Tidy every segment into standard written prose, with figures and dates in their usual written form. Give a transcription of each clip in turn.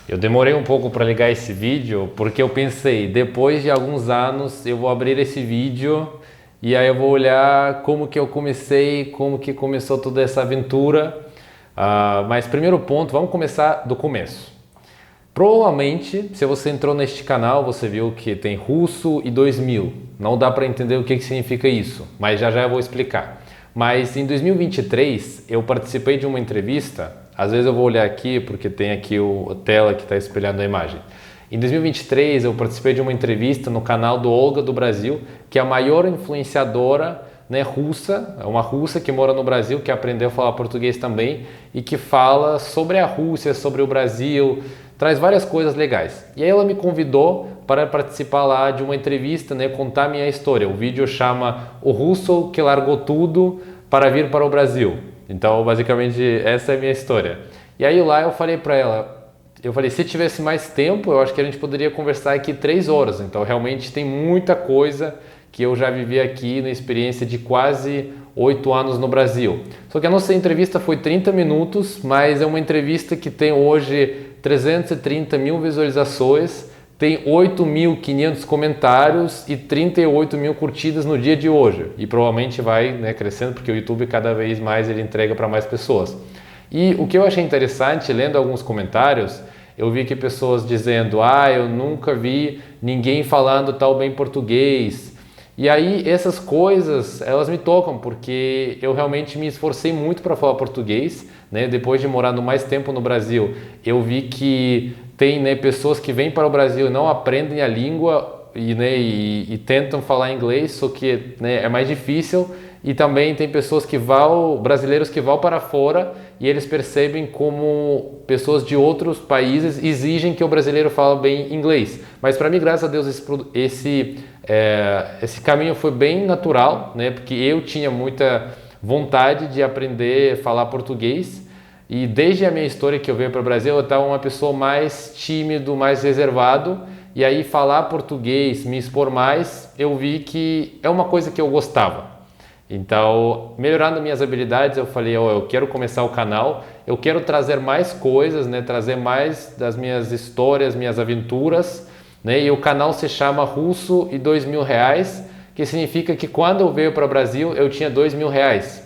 Eu demorei um pouco para ligar esse vídeo porque eu pensei, depois de alguns anos eu vou abrir esse vídeo e aí eu vou olhar como que eu comecei, como que começou toda essa aventura. Mas primeiro ponto, vamos começar do começo. Provavelmente, se você entrou neste canal, você viu que tem russo e 2000. Não dá para entender o que significa isso, mas já já eu vou explicar. Mas em 2023 eu participei de uma entrevista. Às vezes eu vou olhar aqui porque tem aqui a tela que está espelhando a imagem. Em 2023 eu participei de uma entrevista no canal do Olga do Brasil, que é a maior influenciadora, né, russa, é uma russa que mora no Brasil, que aprendeu a falar português também e que fala sobre a Rússia, sobre o Brasil, traz várias coisas legais. E aí ela me convidou para participar lá de uma entrevista, né, contar minha história. O vídeo chama O Russo que Largou Tudo para Vir para o Brasil. Então, basicamente, essa é a minha história. E aí lá eu falei para ela, se tivesse mais tempo, eu acho que a gente poderia conversar aqui 3 horas. Então, realmente tem muita coisa que eu já vivi aqui na experiência de quase 8 anos no Brasil. Só que a nossa entrevista foi 30 minutos, mas é uma entrevista que tem hoje 330 mil visualizações, tem 8.500 comentários e 38 mil curtidas no dia de hoje. E provavelmente vai, né, crescendo porque o YouTube cada vez mais ele entrega para mais pessoas. E o que eu achei interessante, lendo alguns comentários, eu vi que pessoas dizendo, eu nunca vi ninguém falando tal bem português. E aí essas coisas, elas me tocam, porque eu realmente me esforcei muito para falar português, né? Depois de morar mais tempo no Brasil, eu vi que tem, né, pessoas que vêm para o Brasil e não aprendem a língua e tentam falar inglês, só que, né, é mais difícil. E também tem pessoas que brasileiros que vão para fora e eles percebem como pessoas de outros países exigem que o brasileiro fale bem inglês. Mas para mim, graças a Deus, esse caminho foi bem natural, né? Porque eu tinha muita vontade de aprender a falar português. E desde a minha história que eu veio para o Brasil, eu estava uma pessoa mais tímido, mais reservado. E aí falar português, me expor mais, eu vi que é uma coisa que eu gostava. Então, melhorando minhas habilidades, eu falei, eu quero começar o canal, eu quero trazer mais coisas, né? Trazer mais das minhas histórias, minhas aventuras, né? E o canal se chama Russo e R$ 2.000, que significa que quando eu veio para o Brasil, eu tinha R$ 2.000.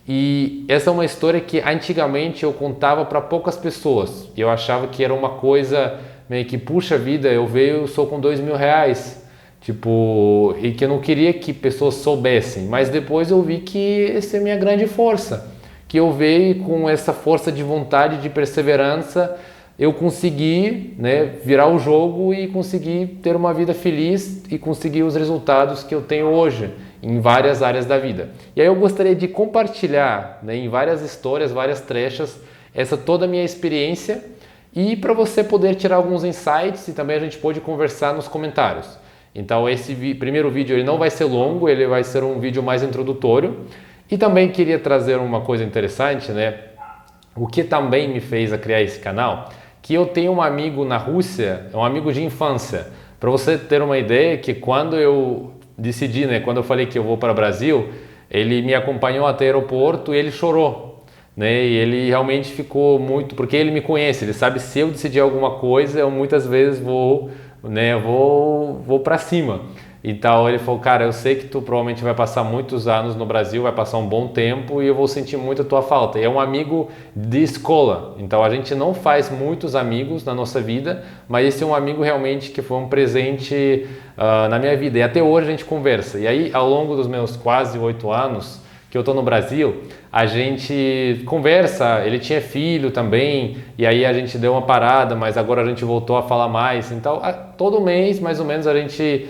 E essa é uma história que antigamente eu contava para poucas pessoas. E eu achava que era uma coisa meio que, puxa vida, eu sou com R$ 2.000. Tipo, e que eu não queria que pessoas soubessem, mas depois eu vi que essa é a minha grande força, que eu veio com essa força de vontade, de perseverança, eu consegui, né, virar o jogo e conseguir ter uma vida feliz e conseguir os resultados que eu tenho hoje em várias áreas da vida. E aí eu gostaria de compartilhar, né, em várias histórias, várias trechas, essa toda a minha experiência e para você poder tirar alguns insights e também a gente pode conversar nos comentários. Então esse primeiro vídeo ele não vai ser longo, ele vai ser um vídeo mais introdutório. E também queria trazer uma coisa interessante, né? O que também me fez a criar esse canal, que eu tenho um amigo na Rússia, um amigo de infância. Para você ter uma ideia, que quando eu decidi, né, quando eu falei que eu vou para o Brasil, ele me acompanhou até o aeroporto e ele chorou, né? E ele realmente ficou muito, porque ele me conhece, ele sabe se eu decidir alguma coisa, eu muitas vezes vou para cima. Então ele falou, cara, eu sei que tu provavelmente vai passar muitos anos no Brasil, vai passar um bom tempo e eu vou sentir muito a tua falta. E é um amigo de escola, então a gente não faz muitos amigos na nossa vida, mas esse é um amigo realmente que foi um presente na minha vida. E até hoje a gente conversa. E aí, ao longo dos meus quase 8 anos que eu estou no Brasil, a gente conversa, ele tinha filho também, e aí a gente deu uma parada, mas agora a gente voltou a falar mais. Então, todo mês, mais ou menos, a gente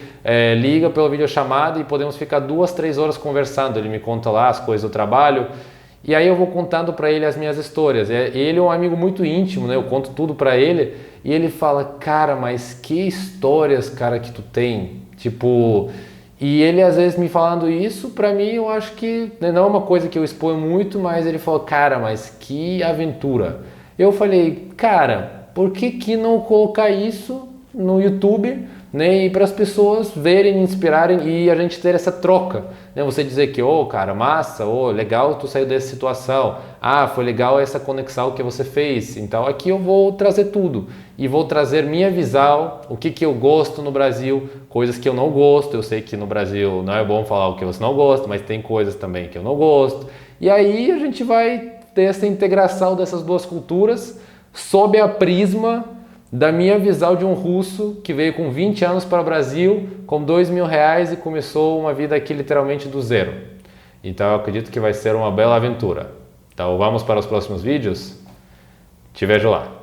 liga pela videochamada e podemos ficar 2, 3 horas conversando. Ele me conta lá as coisas do trabalho, e aí eu vou contando para ele as minhas histórias. Ele é um amigo muito íntimo, né? Eu conto tudo para ele, e ele fala, cara, mas que histórias, cara, que tu tem? Tipo... E ele às vezes me falando isso, pra mim eu acho que não é uma coisa que eu exponho muito, mas ele falou, cara, mas que aventura. Eu falei, cara, por que não colocar isso no YouTube né? E para as pessoas verem, inspirarem e a gente ter essa troca, né? Você dizer que, cara, massa, legal tu saiu dessa situação, foi legal essa conexão que você fez, então aqui eu vou trazer tudo e vou trazer minha visão, o que eu gosto no Brasil, coisas que eu não gosto. Eu sei que no Brasil não é bom falar o que você não gosta, mas tem coisas também que eu não gosto, e aí a gente vai ter essa integração dessas duas culturas sob a prisma da minha visão de um russo que veio com 20 anos para o Brasil, com R$ 2.000 e começou uma vida aqui literalmente do zero. Então eu acredito que vai ser uma bela aventura. Então vamos para os próximos vídeos? Te vejo lá.